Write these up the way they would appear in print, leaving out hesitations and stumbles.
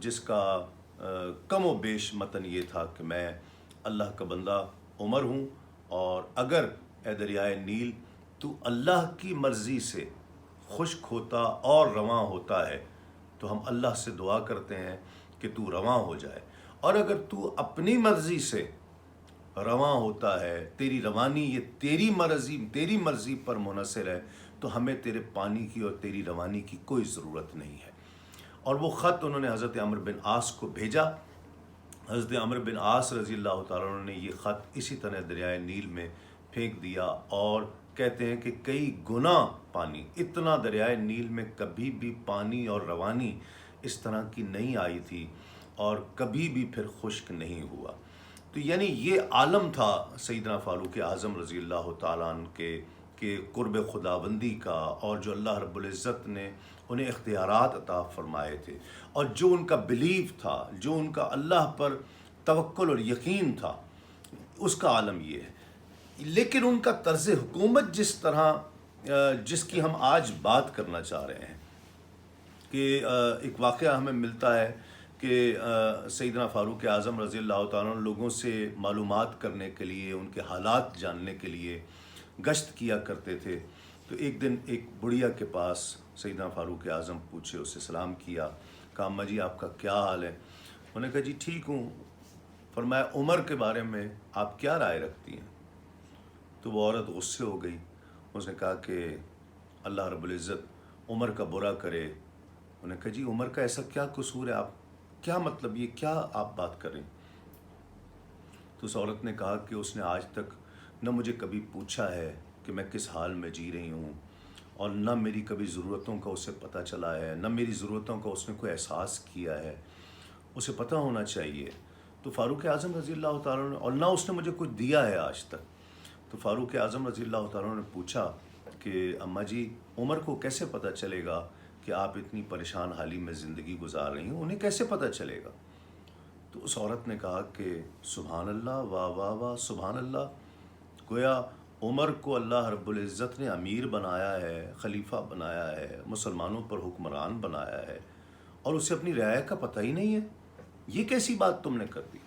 جس کا کم و بیش متن یہ تھا کہ میں اللہ کا بندہ عمر ہوں، اور اگر اے دریائے نیل تو اللہ کی مرضی سے خشک ہوتا اور رواں ہوتا ہے تو ہم اللہ سے دعا کرتے ہیں کہ تو رواں ہو جائے، اور اگر تو اپنی مرضی سے رواں ہوتا ہے، تیری روانی یہ تیری مرضی پر منحصر ہے، تو ہمیں تیرے پانی کی اور تیری روانی کی کوئی ضرورت نہیں ہے۔ اور وہ خط انہوں نے حضرت عمرو بن عاص کو بھیجا۔ حضرت عمرو بن عاص رضی اللہ تعالیٰ عنہ نے یہ خط اسی طرح دریائے نیل میں پھینک دیا، اور کہتے ہیں کہ کئی گنا پانی، اتنا دریائے نیل میں کبھی بھی پانی اور روانی اس طرح کی نہیں آئی تھی، اور کبھی بھی پھر خشک نہیں ہوا۔ تو یعنی یہ عالم تھا سیدنا فاروق اعظم رضی اللہ تعالیٰ عنہ کے قرب خداوندی کا، اور جو اللہ رب العزت نے انہیں اختیارات عطا فرمائے تھے، اور جو ان کا بلیف تھا، جو ان کا اللہ پر توکل اور یقین تھا، اس کا عالم یہ ہے۔ لیکن ان کا طرز حکومت جس کی ہم آج بات کرنا چاہ رہے ہیں، کہ ایک واقعہ ہمیں ملتا ہے کہ سیدنا فاروق اعظم رضی اللہ تعالیٰ عنہ لوگوں سے معلومات کرنے کے لیے، ان کے حالات جاننے کے لیے گشت کیا کرتے تھے۔ تو ایک دن ایک بڑھیا کے پاس سیدنا فاروق اعظم پوچھے، اسے سلام کیا، کہا اماں جی آپ کا کیا حال ہے؟ انہوں نے کہا جی ٹھیک ہوں۔ فرمایا عمر کے بارے میں آپ کیا رائے رکھتی ہیں؟ تو وہ عورت غصے ہو گئی، اس نے کہا کہ اللہ رب العزت عمر کا برا کرے۔ انہوں نے کہا جی عمر کا ایسا کیا قصور ہے، آپ کیا مطلب یہ کیا آپ بات کریں؟ تو اس عورت نے کہا کہ اس نے آج تک نہ مجھے کبھی پوچھا ہے کہ میں کس حال میں جی رہی ہوں، اور نہ میری کبھی ضرورتوں کا اسے پتہ چلا ہے، نہ میری ضرورتوں کا اس نے کوئی احساس کیا ہے، اسے پتہ ہونا چاہیے۔ تو فاروق اعظم رضی اللہ تعالیٰ نے، اور نہ اس نے مجھے کچھ دیا ہے آج تک۔ تو فاروق اعظم رضی اللہ تعالیٰ نے پوچھا کہ اماں جی عمر کو کیسے پتہ چلے گا کہ آپ اتنی پریشان حالی میں زندگی گزار رہی ہیں، انہیں کیسے پتہ چلے گا؟ تو اس عورت نے کہا کہ سبحان اللہ، واہ واہ واہ، سبحان اللہ، گویا عمر کو اللہ رب العزت نے امیر بنایا ہے، خلیفہ بنایا ہے، مسلمانوں پر حکمران بنایا ہے، اور اسے اپنی رعایا کا پتہ ہی نہیں ہے، یہ کیسی بات تم نے کر دی؟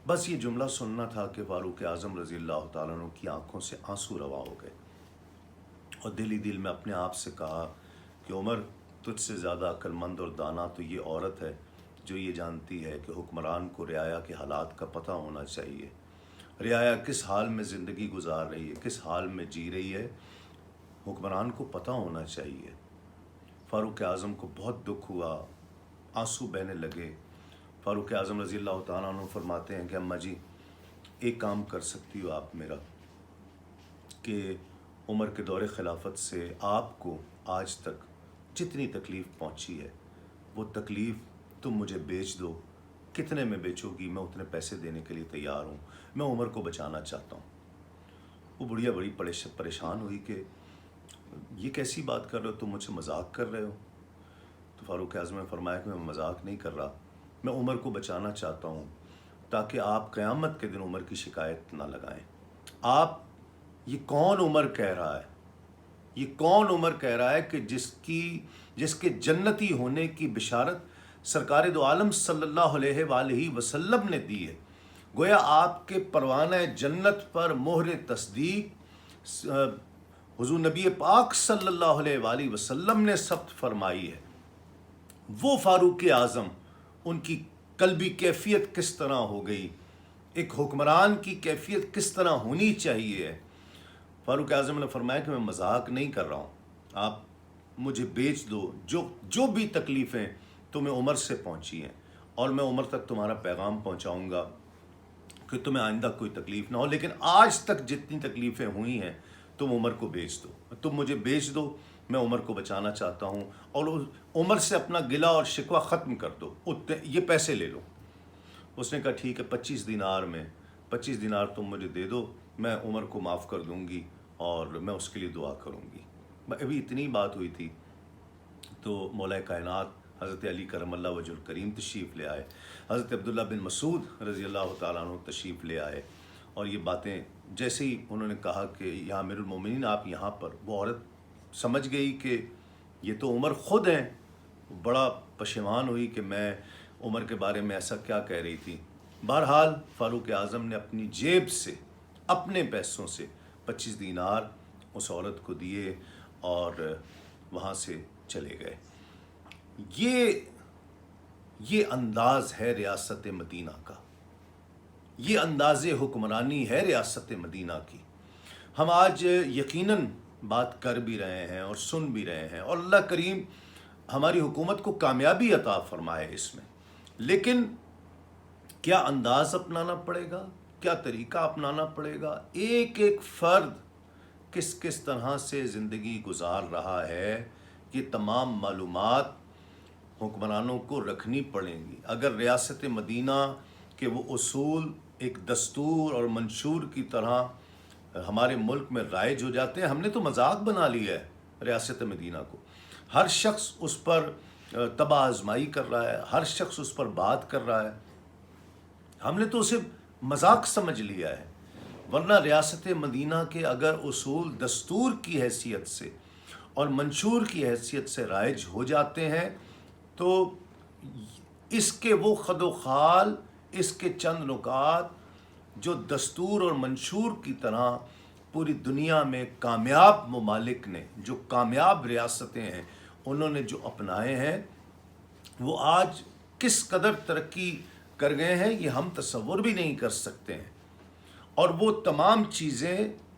بس یہ جملہ سننا تھا کہ فاروق اعظم رضی اللہ تعالیٰ عنہ کی آنکھوں سے آنسو رواں ہو گئے، اور دل ہی دل میں اپنے آپ سے کہا کہ عمر تجھ سے زیادہ عقل مند اور دانا تو یہ عورت ہے جو یہ جانتی ہے کہ حکمران کو رعایا کے حالات کا پتہ ہونا چاہیے، رعایا کس حال میں زندگی گزار رہی ہے، کس حال میں جی رہی ہے، حکمران کو پتہ ہونا چاہیے۔ فاروق اعظم کو بہت دکھ ہوا، آنسو بہنے لگے۔ فاروق اعظم رضی اللہ تعالیٰ عنہ فرماتے ہیں کہ اماں جی ایک کام کر سکتی ہو آپ میرا، کہ عمر کے دور خلافت سے آپ کو آج تک جتنی تکلیف پہنچی ہے وہ تکلیف تم مجھے بیچ دو، کتنے میں بیچو گی؟ میں اتنے پیسے دینے کے لیے تیار ہوں، میں عمر کو بچانا چاہتا ہوں۔ وہ بڑھیا بڑی پریشان ہوئی کہ یہ کیسی بات کر رہے ہو، تم مجھ سے مذاق کر رہے ہو؟ تو فاروق اعظم نے فرمایا کہ میں مذاق نہیں کر رہا، میں عمر کو بچانا چاہتا ہوں تاکہ آپ قیامت کے دن عمر کی شکایت نہ لگائیں۔ آپ یہ کون عمر کہہ رہا ہے، یہ کون عمر کہہ رہا ہے کہ جس کے جنتی ہونے کی بشارت سرکار دو عالم صلی اللہ علیہ وآلہ وسلم نے دی ہے؟ گویا آپ کے پروانہ جنت پر مہر تصدیق حضور نبی پاک صلی اللہ علیہ وآلہ وسلم نے ثبت فرمائی ہے۔ وہ فاروق اعظم، ان کی قلبی کیفیت کس طرح ہو گئی، ایک حکمران کی کیفیت کس طرح ہونی چاہیے۔ فاروق اعظم نے فرمایا کہ میں مذاق نہیں کر رہا ہوں، آپ مجھے بیچ دو، جو بھی تکلیفیں تمہیں عمر سے پہنچی ہیں، اور میں عمر تک تمہارا پیغام پہنچاؤں گا کہ تمہیں آئندہ کوئی تکلیف نہ ہو، لیکن آج تک جتنی تکلیفیں ہوئی ہیں تم عمر کو بیچ دو، تم مجھے بیچ دو، میں عمر کو بچانا چاہتا ہوں، اور عمر سے اپنا گلہ اور شکوہ ختم کر دو، یہ پیسے لے لو۔ اس نے کہا ٹھیک ہے، 25 دینار تم مجھے دے دو، میں عمر کو معاف کر دوں گی اور میں اس کے لیے دعا کروں گی۔ ابھی اتنی بات ہوئی تھی تو مولا کائنات حضرت علی کرم اللہ وجہ الکریم تشریف لے آئے، حضرت عبداللہ بن مسعود رضی اللہ تعالیٰ عنہ تشریف لے آئے، اور یہ باتیں جیسے ہی انہوں نے کہا کہ یا امیر المومنین آپ یہاں پر، وہ عورت سمجھ گئی کہ یہ تو عمر خود ہیں بڑا پشیمان ہوئی کہ میں عمر کے بارے میں ایسا کیا کہہ رہی تھی۔ بہرحال فاروق اعظم نے اپنی جیب سے اپنے پیسوں سے 25 دینار اس عورت کو دیے اور وہاں سے چلے گئے۔ یہ انداز ہے ریاست مدینہ کا، یہ انداز حکمرانی ہے ریاست مدینہ کی۔ ہم آج یقیناً بات کر بھی رہے ہیں اور سن بھی رہے ہیں، اور اللہ کریم ہماری حکومت کو کامیابی عطا فرمائے اس میں، لیکن کیا انداز اپنانا پڑے گا، کیا طریقہ اپنانا پڑے گا، ایک ایک فرد کس طرح سے زندگی گزار رہا ہے، یہ تمام معلومات حکمرانوں کو رکھنی پڑیں گی۔ اگر ریاست مدینہ کے وہ اصول ایک دستور اور منشور کی طرح ہمارے ملک میں رائج ہو جاتے ہیں، ہم نے تو مذاق بنا لیا ہے ریاست مدینہ کو، ہر شخص اس پر طبع آزمائی کر رہا ہے، ہر شخص اس پر بات کر رہا ہے، ہم نے تو اسے مذاق سمجھ لیا ہے۔ ورنہ ریاست مدینہ کے اگر اصول دستور کی حیثیت سے اور منشور کی حیثیت سے رائج ہو جاتے ہیں تو اس کے وہ خد و خال، اس کے چند نکات جو دستور اور منشور کی طرح پوری دنیا میں کامیاب ممالک نے، جو کامیاب ریاستیں ہیں، انہوں نے جو اپنائے ہیں، وہ آج کس قدر ترقی کر گئے ہیں یہ ہم تصور بھی نہیں کر سکتے ہیں۔ اور وہ تمام چیزیں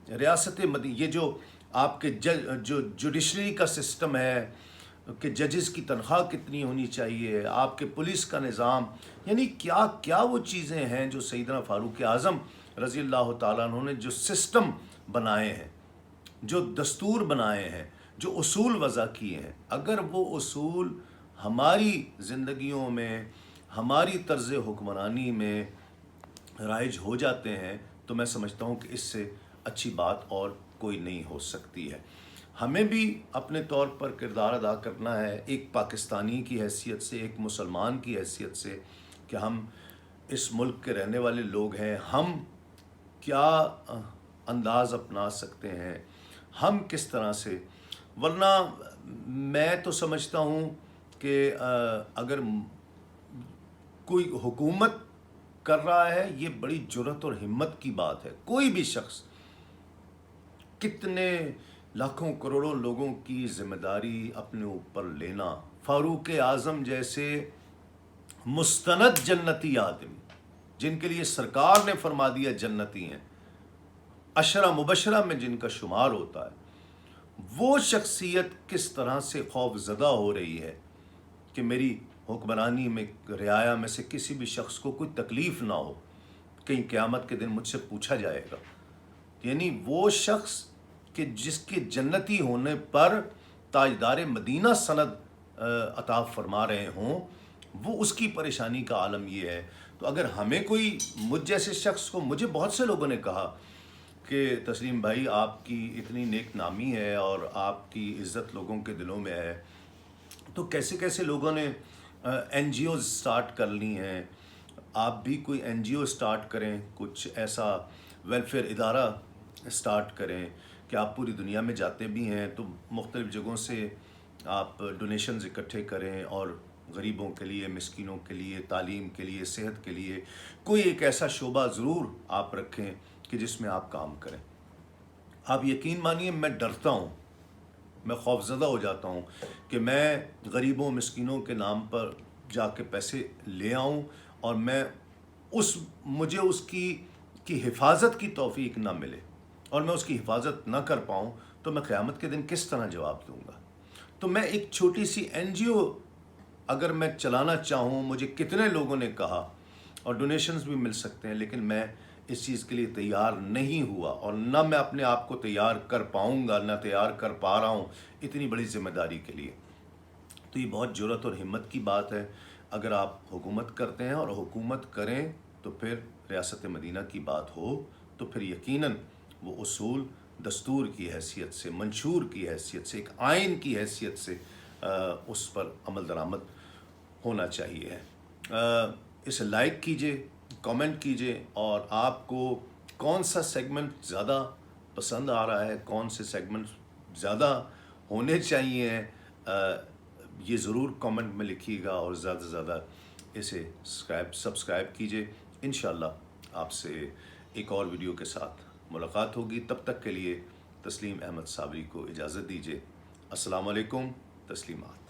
ریاست مدینہ، یہ جو آپ کے جو جوڈیشری کا سسٹم ہے کہ ججز کی تنخواہ کتنی ہونی چاہیے، آپ کے پولیس کا نظام، یعنی کیا کیا وہ چیزیں ہیں جو سیدنا فاروق اعظم رضی اللہ تعالیٰ عنہ نے جو سسٹم بنائے ہیں، جو دستور بنائے ہیں، جو اصول وضع کیے ہیں، اگر وہ اصول ہماری زندگیوں میں، ہماری طرز حکمرانی میں رائج ہو جاتے ہیں تو میں سمجھتا ہوں کہ اس سے اچھی بات اور کوئی نہیں ہو سکتی ہے۔ ہمیں بھی اپنے طور پر کردار ادا کرنا ہے، ایک پاکستانی کی حیثیت سے، ایک مسلمان کی حیثیت سے، کہ ہم اس ملک کے رہنے والے لوگ ہیں، ہم کیا انداز اپنا سکتے ہیں، ہم کس طرح سے۔ ورنہ میں تو سمجھتا ہوں کہ اگر کوئی حکومت کر رہا ہے، یہ بڑی جرأت اور ہمت کی بات ہے۔ کوئی بھی شخص کتنے لاکھوں کروڑوں لوگوں کی ذمہ داری اپنے اوپر لینا، فاروق اعظم جیسے مستند جنتی آدمی جن کے لیے سرکار نے فرما دیا جنتی ہیں، عشرہ مبشرہ میں جن کا شمار ہوتا ہے، وہ شخصیت کس طرح سے خوف زدہ ہو رہی ہے کہ میری حکمرانی میں، رعایا میں سے کسی بھی شخص کو کوئی تکلیف نہ ہو، کہیں قیامت کے دن مجھ سے پوچھا جائے گا۔ یعنی وہ شخص کہ جس کے جنتی ہونے پر تاجدار مدینہ سند عطا فرما رہے ہوں، وہ اس کی پریشانی کا عالم یہ ہے۔ تو اگر ہمیں کوئی، مجھ جیسے شخص کو، مجھے بہت سے لوگوں نے کہا کہ تسلیم بھائی آپ کی اتنی نیک نامی ہے اور آپ کی عزت لوگوں کے دلوں میں ہے، تو کیسے کیسے لوگوں نے این جی اوز سٹارٹ کر لی ہیں، آپ بھی کوئی این جی او سٹارٹ کریں، کچھ ایسا ویلفیئر ادارہ سٹارٹ کریں کہ آپ پوری دنیا میں جاتے بھی ہیں تو مختلف جگہوں سے آپ ڈونیشنز اکٹھے کریں اور غریبوں کے لیے، مسکینوں کے لیے، تعلیم کے لیے، صحت کے لیے کوئی ایک ایسا شعبہ ضرور آپ رکھیں کہ جس میں آپ کام کریں۔ آپ یقین مانیے میں ڈرتا ہوں، میں خوف زدہ ہو جاتا ہوں کہ میں غریبوں مسکینوں کے نام پر جا کے پیسے لے آؤں اور مجھے اس کی حفاظت کی توفیق نہ ملے اور میں اس کی حفاظت نہ کر پاؤں تو میں قیامت کے دن کس طرح جواب دوں گا۔ تو میں ایک چھوٹی سی این جی او اگر میں چلانا چاہوں، مجھے کتنے لوگوں نے کہا اور ڈونیشنز بھی مل سکتے ہیں، لیکن میں اس چیز کے لیے تیار نہیں ہوا اور نہ میں اپنے آپ کو تیار کر پاؤں گا، نہ تیار کر پا رہا ہوں اتنی بڑی ذمہ داری کے لیے۔ تو یہ بہت جرأت اور ہمت کی بات ہے۔ اگر آپ حکومت کرتے ہیں اور حکومت کریں تو پھر ریاست مدینہ کی بات ہو تو پھر یقیناً وہ اصول دستور کی حیثیت سے، منشور کی حیثیت سے، ایک آئین کی حیثیت سے اس پر عمل درآمد ہونا چاہیے۔ اسے لائک کیجئے، کامنٹ کیجئے، اور آپ کو کون سا سیگمنٹ زیادہ پسند آ رہا ہے، کون سے سیگمنٹ زیادہ ہونے چاہیے، یہ ضرور کامنٹ میں لکھیے گا اور زیادہ سے زیادہ اسے سبسکرائب کیجیے۔ انشاءاللہ آپ سے ایک اور ویڈیو کے ساتھ ملاقات ہوگی، تب تک کے لیے تسلیم احمد صابری کو اجازت دیجیے۔ السلام علیکم، تسلیمات۔